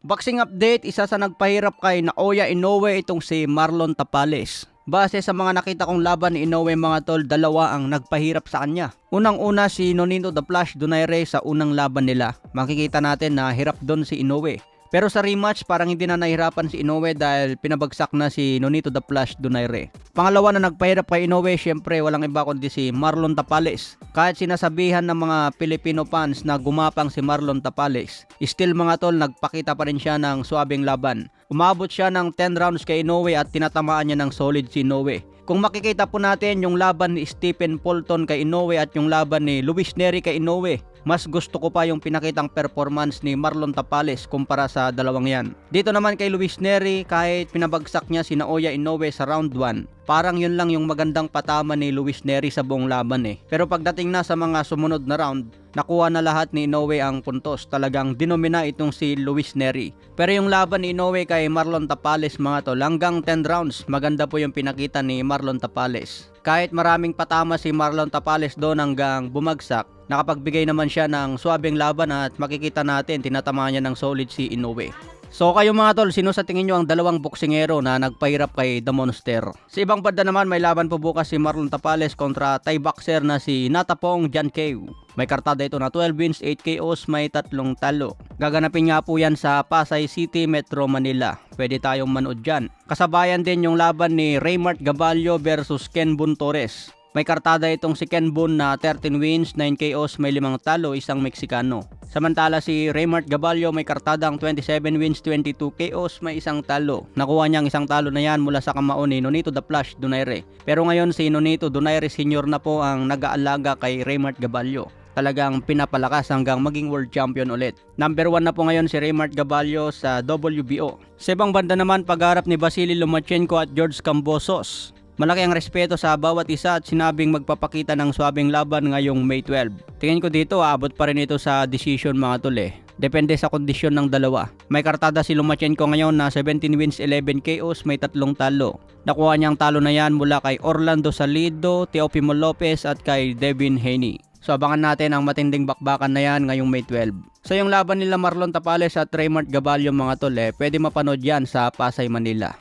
Boxing update, isa sa nagpahirap kay Naoya Inoue itong si Marlon Tapales. Base sa mga nakita kong laban ni Inoue mga tol, dalawa ang nagpahirap sa kanya. Unang-una si Nonito The Flash Donaire sa unang laban nila. Makikita natin na hirap doon si Inoue. Pero sa rematch parang hindi na nahirapan si Inoue dahil pinabagsak na si Nonito The Flash Donaire. Pangalawa na nagpahirap kay Inoue, syempre walang iba kundi si Marlon Tapales. Kahit sinasabihan ng mga Filipino fans na gumapang si Marlon Tapales, still mga tol nagpakita pa rin siya ng swabing laban. Umabot siya ng 10 rounds kay Inoue at tinatamaan niya ng solid si Inoue. Kung makikita po natin yung laban ni Stephen Fulton kay Inoue at yung laban ni Luis Nery kay Inoue, mas gusto ko pa yung pinakitang performance ni Marlon Tapales kumpara sa dalawang yan. Dito naman kay Luis Nery, kahit pinabagsak niya si Naoya Inoue sa round 1, parang yun lang yung magandang patama ni Luis Nery sa buong laban eh. Pero pagdating na sa mga sumunod na round, nakuha na lahat ni Inoue ang puntos. Talagang dinomina itong si Luis Nery. Pero yung laban ni Inoue kay Marlon Tapales mga tol, hanggang 10 rounds, maganda po yung pinakita ni Marlon Tapales. Kahit maraming patama si Marlon Tapales doon hanggang bumagsak, nakapagbigay naman siya ng swabing laban at makikita natin tinatamaan niya ng solid si Inoue. So kayo mga tol, sino sa tingin nyo ang dalawang boksingero na nagpahirap kay The Monster? Sa ibang banda naman may laban po bukas si Marlon Tapales kontra Thai boxer na si Natapong Jankeu. May kartada ito na 12 wins, 8 KOs, may 3 talo. Gaganapin nga po yan sa Pasay City, Metro Manila. Pwede tayong manood dyan. Kasabayan din yung laban ni Raymart Gaballo versus Ken Bun Torres. May kartada itong si Ken Bun na 13 wins, 9 KOs, may 5 talo, isang Meksikano. Samantala si Raymart Gaballo may kartadang 27 wins, 22 KOs, may 1 talo. Nakuha niyang 1 talo na yan mula sa kamao ni Nonito The Flash Donaire. Pero ngayon si Nonito Donaire Sr. na po ang nag-aalaga kay Raymart Gaballo. Talagang pinapalakas hanggang maging world champion ulit. Number 1 na po ngayon si Raymart Gaballo sa WBO. Sa ibang banda naman, pagharap ni Vasily Lomachenko at George Kambosos. Malaki ang respeto sa bawat isa at sinabing magpapakita ng swabing laban ngayong May 12. Tingin ko dito aabot pa rin ito sa decision mga tol eh. Depende sa kondisyon ng dalawa. May kartada si Lomachenko ngayon na 17 wins, 11 KOs, may 3 talo. Nakuha niyang talo na yan mula kay Orlando Salido, Teofimo Lopez at kay Devin Haney. So abangan natin ang matinding bakbakan na yan ngayong May 12. So yung laban nila Marlon Tapales at Raymart Gaballo mga tol pwede mapanood yan sa Pasay, Manila.